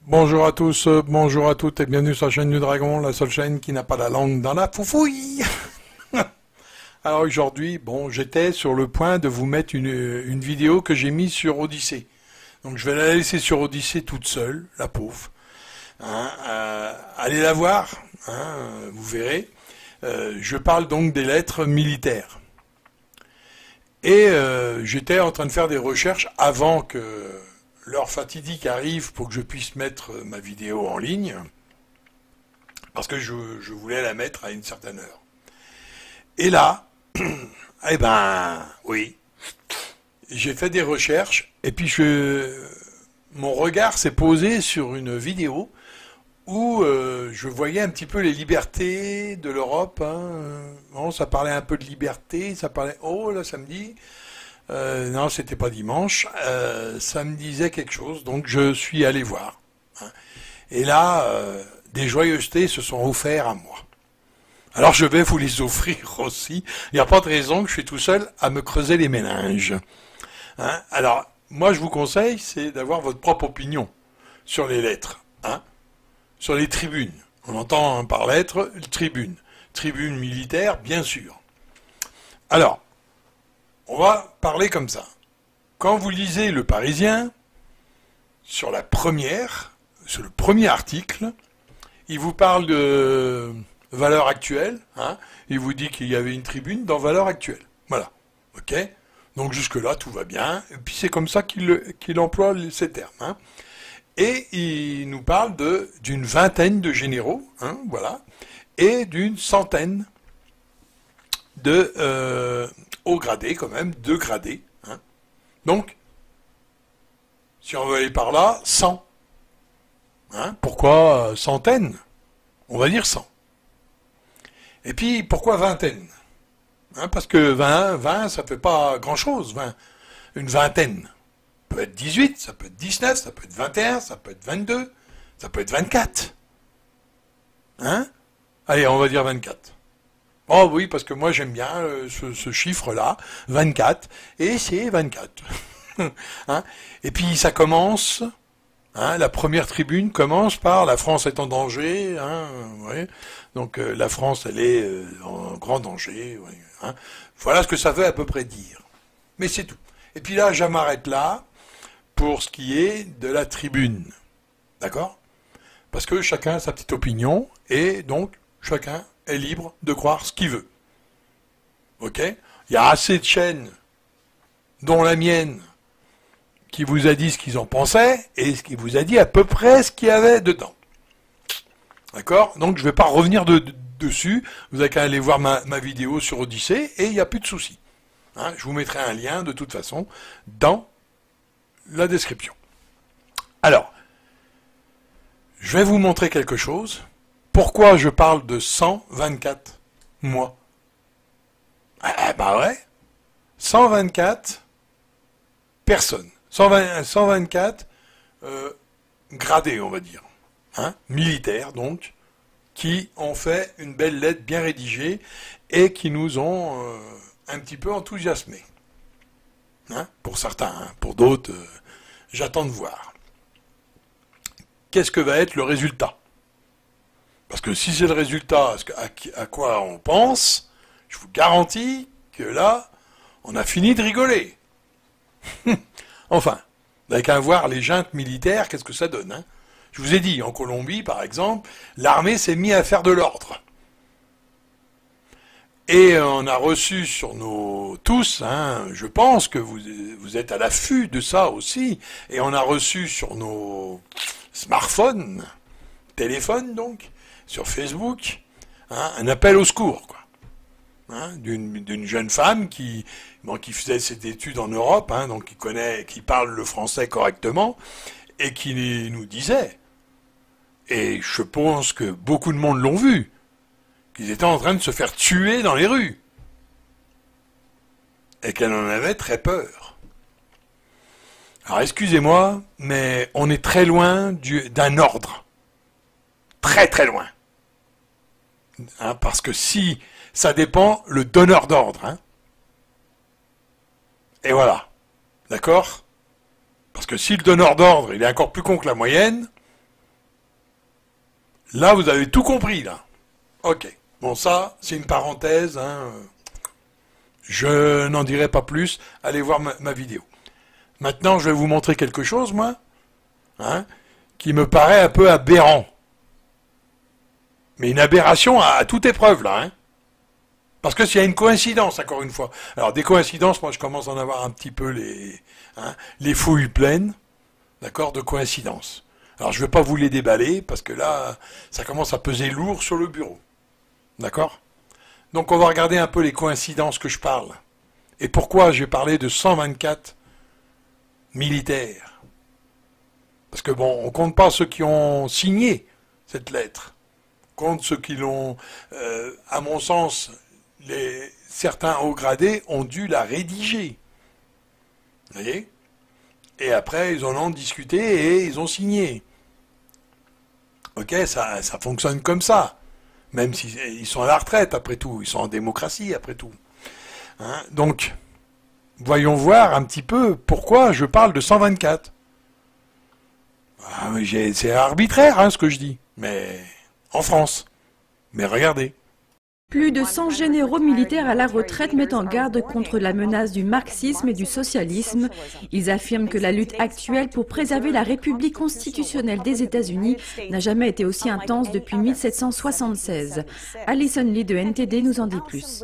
Bonjour à tous, bonjour à toutes et bienvenue sur la chaîne du Dragon, la seule chaîne qui n'a pas la langue dans la foufouille. Alors aujourd'hui, bon, j'étais sur le point de vous mettre une vidéo que j'ai mise sur Odyssée. Donc je vais la laisser sur Odyssée toute seule, la pauvre. Hein, allez la voir, hein, vous verrez. Je parle donc des lettres militaires. Et j'étais en train de faire des recherches avant que l'heure fatidique arrive pour que je puisse mettre ma vidéo en ligne, parce que je voulais la mettre à une certaine heure. Et là, eh ben, oui, j'ai fait des recherches, et puis mon regard s'est posé sur une vidéo où je voyais un petit peu les libertés de l'Europe. Hein. Bon, ça parlait un peu de liberté, ça parlait, oh là, samedi. Non, c'était pas dimanche. Ça me disait quelque chose, donc je suis allé voir. Hein. Et là, des joyeusetés se sont offertes à moi. Alors je vais vous les offrir aussi. Il n'y a pas de raison que je suis tout seul à me creuser les méninges. Hein. Alors, moi je vous conseille, c'est d'avoir votre propre opinion sur les lettres. Hein. Sur les tribunes. On entend par lettres, tribune. Tribune militaire, bien sûr. Alors, on va parler comme ça. Quand vous lisez Le Parisien, sur le premier article, il vous parle de valeurs actuelles. Hein, il vous dit qu'il y avait une tribune dans Valeurs actuelles. Voilà. Ok. Donc jusque-là, tout va bien. Et puis c'est comme ça qu'il emploie ces termes. Hein. Et il nous parle d'une vingtaine de généraux, hein, voilà, et d'une centaine de hauts gradés, quand même, 2 gradés. Hein. Donc, si on veut aller par là, 100. Hein, pourquoi centaines? On va dire 100. Et puis, pourquoi vingtaine? Hein, parce que 20, ça fait pas grand-chose, 20. Une vingtaine. Ça peut être 18, ça peut être 19, ça peut être 21, ça peut être 22, ça peut être 24. Hein? Allez, on va dire 24. Oh oui, parce que moi j'aime bien ce chiffre-là, 24, et c'est 24. Hein? Et puis ça commence, hein, la première tribune commence par « La France est en danger hein, ». Ouais. Donc la France, elle est en grand danger. Ouais, hein. Voilà ce que ça veut à peu près dire. Mais c'est tout. Et puis là, je m'arrête là pour ce qui est de la tribune. D'accord? Parce que chacun a sa petite opinion, et donc chacun est libre de croire ce qu'il veut. Ok? Il y a assez de chaînes, dont la mienne, qui vous a dit ce qu'ils en pensaient, et ce qui vous a dit à peu près ce qu'il y avait dedans. D'accord? Donc je ne vais pas revenir dessus, vous n'avez qu'à aller voir ma vidéo sur Odyssée, et il n'y a plus de souci. Hein, je vous mettrai un lien, de toute façon, dans la description. Alors, je vais vous montrer quelque chose. Pourquoi je parle de 124 mois? Ah bah ouais, 124 personnes, 124 gradés, on va dire, hein, militaires donc, qui ont fait une belle lettre bien rédigée et qui nous ont un petit peu enthousiasmés. Hein, pour certains, hein, pour d'autres, j'attends de voir. Qu'est-ce que va être le résultat? Parce que si c'est le résultat à quoi on pense, je vous garantis que là, on a fini de rigoler. Enfin, vous n'avez qu'à voir les juntes militaires, qu'est-ce que ça donne. Hein. Je vous ai dit, en Colombie, par exemple, l'armée s'est mise à faire de l'ordre. Et on a reçu sur tous, hein, je pense que vous êtes à l'affût de ça aussi, et on a reçu sur nos smartphones, téléphones donc, sur Facebook, hein, un appel au secours, quoi. Hein, d'une jeune femme qui faisait ses études en Europe, hein, donc qui parle le français correctement, et qui nous disait, et je pense que beaucoup de monde l'ont vu, qu'ils étaient en train de se faire tuer dans les rues, et qu'elle en avait très peur. Alors excusez-moi, mais on est très loin d'un ordre. Très très loin. Hein, parce que si ça dépend le donneur d'ordre. Hein. Et voilà. D'accord? Parce que si le donneur d'ordre il est encore plus con que la moyenne, Là, vous avez tout compris, là. Ok. Bon, ça, c'est une parenthèse. Hein. Je n'en dirai pas plus. Allez voir ma vidéo. Maintenant, je vais vous montrer quelque chose, moi, hein, qui me paraît un peu aberrant. Mais une aberration à toute épreuve, là. Hein. Parce que s'il y a une coïncidence, encore une fois. Alors, des coïncidences, moi, je commence à en avoir un petit peu les fouilles pleines, d'accord, de coïncidences. Alors, je ne vais pas vous les déballer, parce que là, ça commence à peser lourd sur le bureau. D'accord? Donc, on va regarder un peu les coïncidences que je parle. Et pourquoi j'ai parlé de 124 militaires. Parce que, bon, on ne compte pas ceux qui ont signé cette lettre. On compte ceux qui l'ont, à mon sens, certains hauts gradés ont dû la rédiger. Vous voyez? Et après, ils en ont discuté et ils ont signé. Ok, ça fonctionne comme ça. Même s'ils sont à la retraite, après tout. Ils sont en démocratie, après tout. Hein? Donc, voyons voir un petit peu pourquoi je parle de 124. Ah, c'est arbitraire, hein, ce que je dis. Mais en France. Mais regardez. Plus de 100 généraux militaires à la retraite mettent en garde contre la menace du marxisme et du socialisme. Ils affirment que la lutte actuelle pour préserver la République constitutionnelle des États-Unis n'a jamais été aussi intense depuis 1776. Alison Lee de NTD nous en dit plus.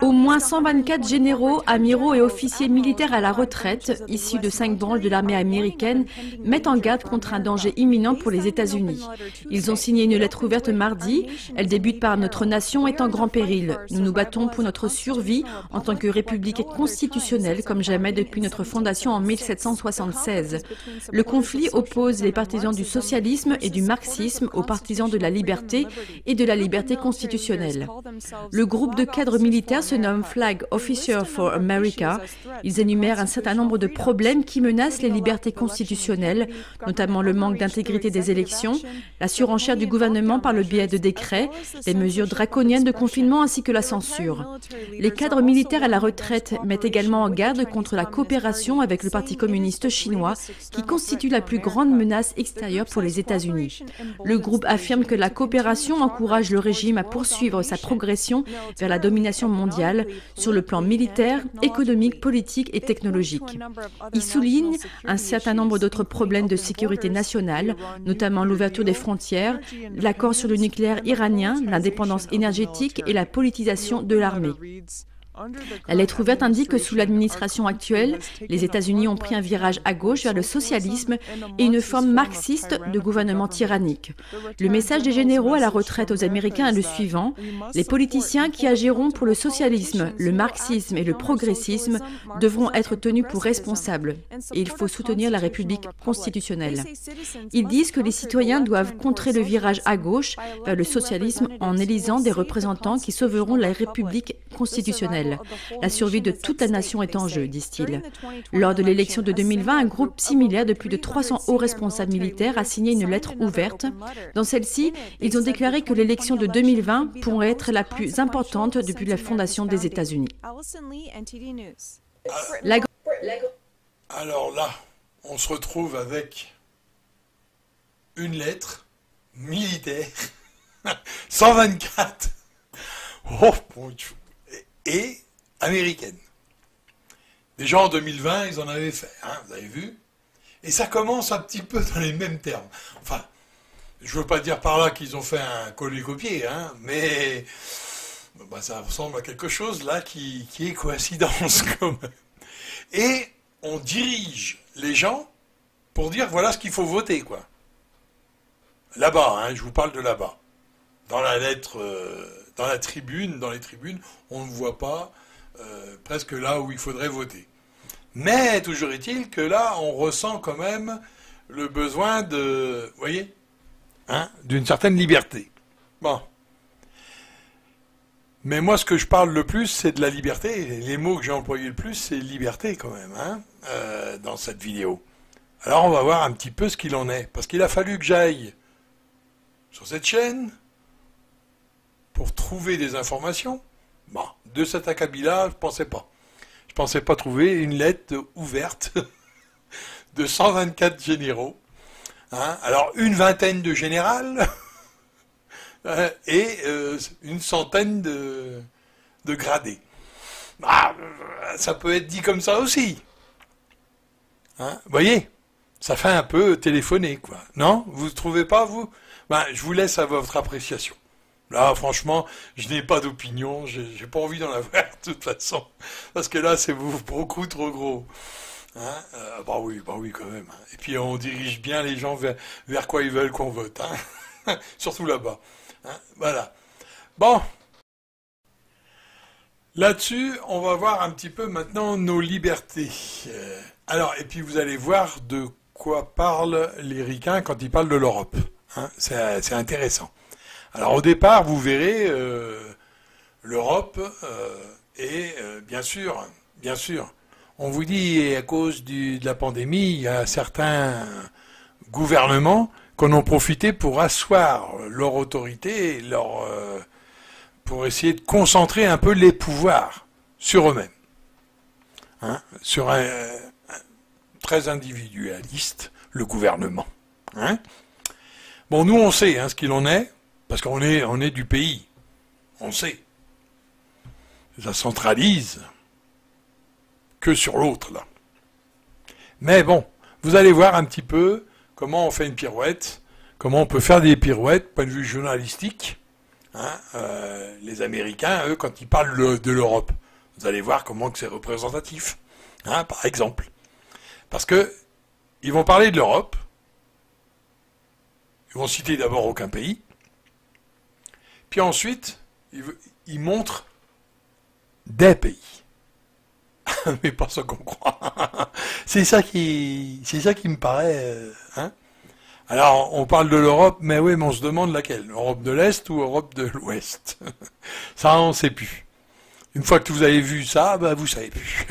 Au moins 124 généraux, amiraux et officiers militaires à la retraite, issus de 5 branches de l'armée américaine, mettent en garde contre un danger imminent pour les États-Unis. Ils ont signé une lettre ouverte mardi. Elle débute par « Notre nation est en grand péril. Nous nous battons pour notre survie en tant que république constitutionnelle comme jamais depuis notre fondation en 1776. Le conflit oppose les partisans du socialisme et du marxisme aux partisans de la liberté et de la liberté constitutionnelle. » Le groupe de cadres militaires se nomme Flag Officer for America. Ils énumèrent un certain nombre de problèmes qui menacent les libertés constitutionnelles, notamment le manque d'intégrité des élections, la surenchère du gouvernement par le biais de décrets, les mesures draconiennes de confinement ainsi que la censure. Les cadres militaires à la retraite mettent également en garde contre la coopération avec le Parti communiste chinois, qui constitue la plus grande menace extérieure pour les États-Unis. Le groupe affirme que la coopération encourage le régime à poursuivre sa progression vers la domination mondiale sur le plan militaire, économique, politique et technologique. Il souligne un certain nombre d'autres problèmes de sécurité nationale, notamment l'ouverture des frontières, l'accord sur le nucléaire iranien, l'indépendance énergétique et la politisation de l'armée. La lettre ouverte indique que sous l'administration actuelle, les États-Unis ont pris un virage à gauche vers le socialisme et une forme marxiste de gouvernement tyrannique. Le message des généraux à la retraite aux Américains est le suivant: les politiciens qui agiront pour le socialisme, le marxisme et le progressisme devront être tenus pour responsables et il faut soutenir la République constitutionnelle. Ils disent que les citoyens doivent contrer le virage à gauche vers le socialisme en élisant des représentants qui sauveront la République constitutionnelle. La survie de toute la nation est en jeu, disent-ils. Lors de l'élection de 2020, un groupe similaire de plus de 300 hauts responsables militaires a signé une lettre ouverte. Dans celle-ci, ils ont déclaré que l'élection de 2020 pourrait être la plus importante depuis la fondation des États-Unis. Alors là, on se retrouve avec une lettre militaire, 124, oh mon Dieu, et américaine. Déjà en 2020, ils en avaient fait, hein, vous avez vu. Et ça commence un petit peu dans les mêmes termes. Enfin, je ne veux pas dire par là qu'ils ont fait un coller-copier, hein, mais bah, ça ressemble à quelque chose là qui est coïncidence quand même. Et on dirige les gens pour dire voilà ce qu'il faut voter, quoi. Là-bas, hein, je vous parle de là-bas. Dans la lettre, dans la tribune, dans les tribunes, on ne voit pas presque là où il faudrait voter. Mais toujours est-il que là, on ressent quand même le besoin de, vous voyez, hein, d'une certaine liberté. Bon. Mais moi, ce que je parle le plus, c'est de la liberté. Les mots que j'ai employés le plus, c'est liberté quand même, hein, dans cette vidéo. Alors, on va voir un petit peu ce qu'il en est. Parce qu'il a fallu que j'aille sur cette chaîne pour trouver des informations. Bon, de cet acabit-là, je pensais pas. Je pensais pas trouver une lettre ouverte de 124 généraux, Hein, alors, une vingtaine de générales et une centaine de gradés. Ah, ça peut être dit comme ça aussi. Hein, vous voyez, ça fait un peu téléphoner, quoi. Non? Vous ne trouvez pas, vous? Ben, je vous laisse à votre appréciation. Là, franchement, je n'ai pas d'opinion, j'ai pas envie d'en avoir, de toute façon. Parce que là, c'est beaucoup trop gros. Hein, bah oui, quand même. Et puis, on dirige bien les gens vers quoi ils veulent qu'on vote. Hein. Surtout là-bas. Hein, voilà. Bon. Là-dessus, on va voir un petit peu maintenant nos libertés. Alors, et puis vous allez voir de quoi parlent les ricains quand ils parlent de l'Europe. Hein, c'est intéressant. Alors au départ, vous verrez, l'Europe est bien sûr, on vous dit à cause de la pandémie, il y a certains gouvernements qui en ont profité pour asseoir leur autorité, pour essayer de concentrer un peu les pouvoirs sur eux-mêmes. Hein, sur un très individualiste, le gouvernement. Hein. Bon, nous on sait ce qu'il en est, parce qu'on est du pays. On sait. Ça centralise que sur l'autre, là. Mais bon, vous allez voir un petit peu comment on fait une pirouette, comment on peut faire des pirouettes, point de vue journalistique. Hein, les Américains, eux, quand ils parlent de l'Europe, vous allez voir comment que c'est représentatif. Hein, par exemple. Parce que ils vont parler de l'Europe, ils vont citer d'abord aucun pays, puis ensuite, ils montrent des pays. Mais pas ce qu'on croit. C'est ça qui me paraît... hein. Alors, on parle de l'Europe, mais oui, mais on se demande laquelle. Europe de l'Est ou Europe de l'Ouest. Ça, on ne sait plus. Une fois que vous avez vu ça, bah, vous savez plus.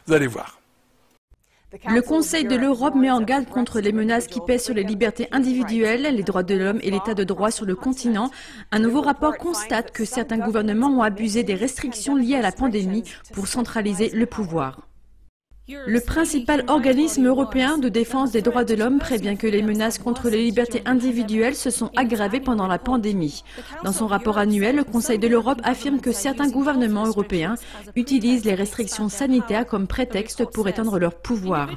Vous allez voir. Le Conseil de l'Europe met en garde contre les menaces qui pèsent sur les libertés individuelles, les droits de l'homme et l'état de droit sur le continent. Un nouveau rapport constate que certains gouvernements ont abusé des restrictions liées à la pandémie pour centraliser le pouvoir. Le principal organisme européen de défense des droits de l'homme prévient que les menaces contre les libertés individuelles se sont aggravées pendant la pandémie. Dans son rapport annuel, le Conseil de l'Europe affirme que certains gouvernements européens utilisent les restrictions sanitaires comme prétexte pour étendre leur pouvoir.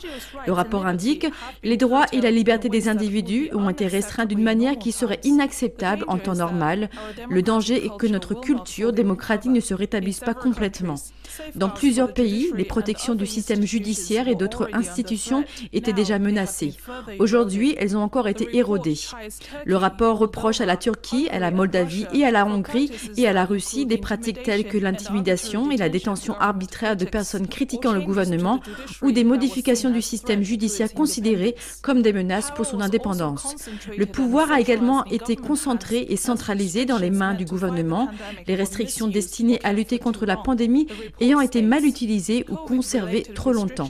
Le rapport indique « Les droits et la liberté des individus ont été restreints d'une manière qui serait inacceptable en temps normal. Le danger est que notre culture démocratique ne se rétablisse pas complètement. » Dans plusieurs pays, les protections du système judiciaire et d'autres institutions étaient déjà menacées. Aujourd'hui, elles ont encore été érodées. Le rapport reproche à la Turquie, à la Moldavie et à la Hongrie et à la Russie des pratiques telles que l'intimidation et la détention arbitraire de personnes critiquant le gouvernement ou des modifications du système judiciaire considérées comme des menaces pour son indépendance. Le pouvoir a également été concentré et centralisé dans les mains du gouvernement. Les restrictions destinées à lutter contre la pandémie ayant été mal utilisées ou conservées trop longtemps.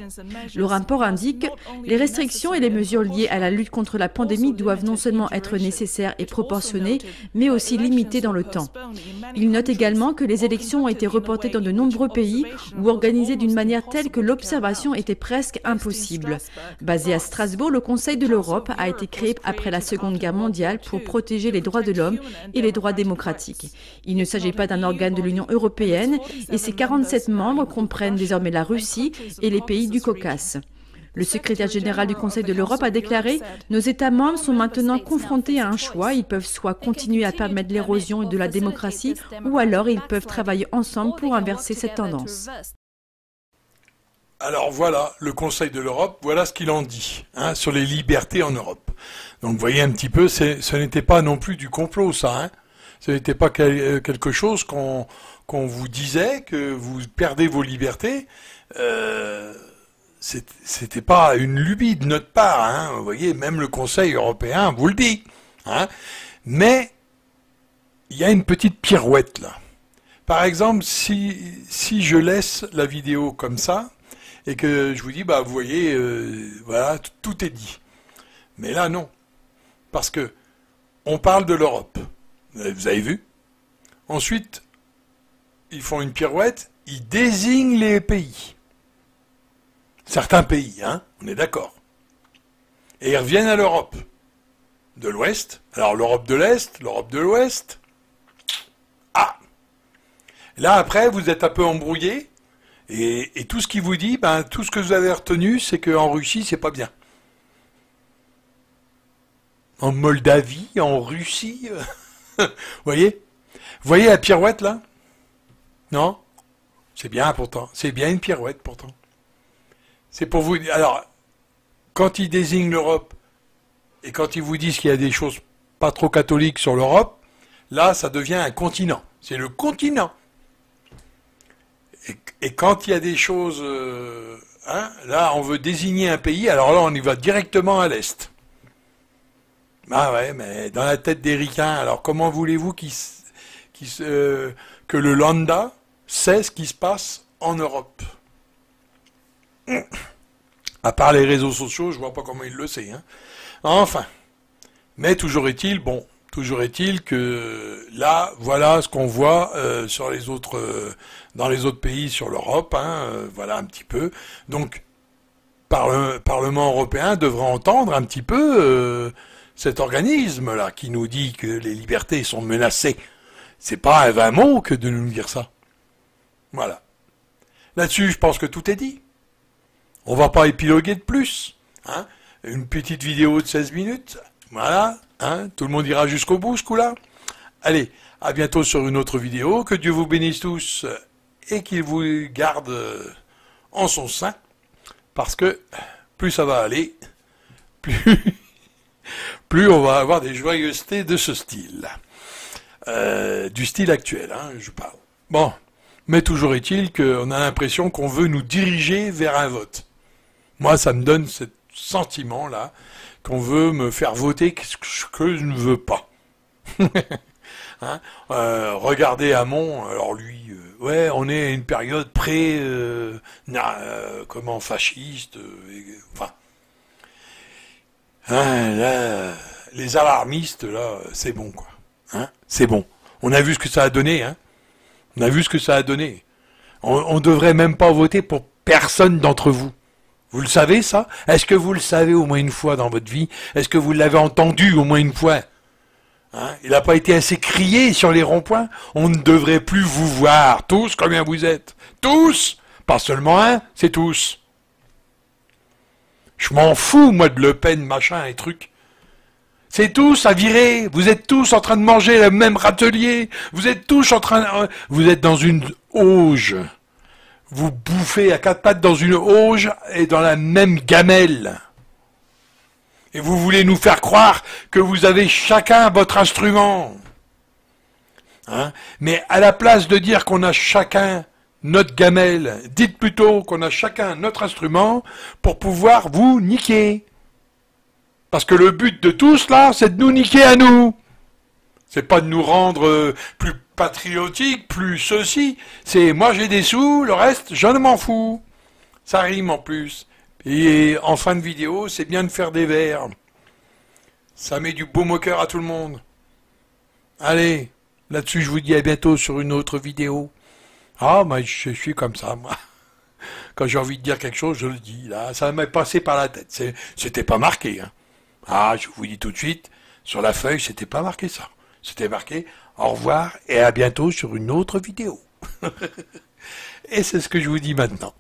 Le rapport indique « Les restrictions et les mesures liées à la lutte contre la pandémie doivent non seulement être nécessaires et proportionnées, mais aussi limitées dans le temps. » Il note également que les élections ont été reportées dans de nombreux pays ou organisées d'une manière telle que l'observation était presque impossible. Basé à Strasbourg, le Conseil de l'Europe a été créé après la Seconde Guerre mondiale pour protéger les droits de l'homme et les droits démocratiques. Il ne s'agit pas d'un organe de l'Union européenne et ses 47 membres comprennent désormais la Russie et les pays du Caucase. Le secrétaire général du Conseil de l'Europe a déclaré « Nos États membres sont maintenant confrontés à un choix. Ils peuvent soit continuer à permettre l'érosion de la démocratie ou alors ils peuvent travailler ensemble pour inverser cette tendance. » Alors voilà, le Conseil de l'Europe, voilà ce qu'il en dit sur les libertés en Europe. Donc vous voyez un petit peu, ce n'était pas non plus du complot ça. Ce n'était pas quelque chose qu'on vous disait que vous perdez vos libertés. C'était pas une lubie de notre part. Vous voyez, même le Conseil européen vous le dit. Mais il y a une petite pirouette là. Par exemple, si je laisse la vidéo comme ça et que je vous dis, bah vous voyez, voilà, tout est dit. Mais là non, parce que on parle de l'Europe. Vous avez vu? Ensuite, ils font une pirouette, ils désignent les pays. Certains pays, on est d'accord. Et ils reviennent à l'Europe de l'Ouest. Alors l'Europe de l'Est, l'Europe de l'Ouest. Ah! Là après, vous êtes un peu embrouillé. Et tout ce qu'il vous dit, ben, tout ce que vous avez retenu, c'est qu'en Russie, c'est pas bien. En Moldavie, en Russie. Vous voyez? Vous voyez la pirouette là? Non? C'est bien pourtant. C'est bien une pirouette pourtant. C'est pour vous dire. Alors, quand ils désignent l'Europe et quand ils vous disent qu'il y a des choses pas trop catholiques sur l'Europe, là, ça devient un continent. C'est le continent. Et quand il y a des choses, là, on veut désigner un pays, alors là, on y va directement à l'Est. Ah ouais, mais dans la tête des ricains, alors comment voulez-vous que le lambda sait ce qui se passe en Europe? À part les réseaux sociaux, je vois pas comment il le sait. Hein. Enfin, mais toujours est-il, que là, voilà ce qu'on voit sur les autres, dans les autres pays sur l'Europe. Voilà un petit peu. Donc, le Parlement européen devrait entendre un petit peu cet organisme-là qui nous dit que les libertés sont menacées. C'est pas un vain mot que de nous dire ça. Voilà. Là-dessus, je pense que tout est dit. On va pas épiloguer de plus. Hein. Une petite vidéo de 16 minutes. Voilà. Hein. Tout le monde ira jusqu'au bout, ce coup-là. Allez, à bientôt sur une autre vidéo. Que Dieu vous bénisse tous et qu'il vous garde en son sein. Parce que plus ça va aller, plus on va avoir des joyeusetés de ce style. Du style actuel, je parle. Bon, mais toujours est-il qu'on a l'impression qu'on veut nous diriger vers un vote. Moi, ça me donne ce sentiment-là qu'on veut me faire voter ce que je ne veux pas. Regardez Hamon, alors lui, ouais, on est à une période fasciste, enfin... là, les alarmistes, là, c'est bon, quoi. C'est bon. On a vu ce que ça a donné, On a vu ce que ça a donné. On devrait même pas voter pour personne d'entre vous. Vous le savez, ça? Est-ce que vous le savez au moins une fois dans votre vie? Est-ce que vous l'avez entendu au moins une fois? Il n'a pas été assez crié sur les ronds-points? On ne devrait plus vous voir, tous, combien vous êtes. Tous! Pas seulement un, c'est tous. Je m'en fous, moi, de Le Pen, machin et trucs. C'est tous à virer. Vous êtes tous en train de manger le même râtelier. Vous êtes tous vous êtes dans une auge. Vous bouffez à quatre pattes dans une auge et dans la même gamelle. Et vous voulez nous faire croire que vous avez chacun votre instrument. Mais à la place de dire qu'on a chacun notre gamelle, dites plutôt qu'on a chacun notre instrument pour pouvoir vous niquer. Parce que le but de tous, là, c'est de nous niquer à nous. C'est pas de nous rendre plus patriotiques, plus ceci. C'est moi j'ai des sous, le reste, je ne m'en fous. Ça rime en plus. Et en fin de vidéo, c'est bien de faire des vers. Ça met du baume au cœur à tout le monde. Allez, là-dessus, je vous dis à bientôt sur une autre vidéo. Ah, mais je suis comme ça, moi. Quand j'ai envie de dire quelque chose, je le dis. Là, ça m'est passé par la tête. C'était pas marqué. Ah, je vous dis tout de suite, sur la feuille, c'était pas marqué ça. C'était marqué au revoir et à bientôt sur une autre vidéo. Et c'est ce que je vous dis maintenant.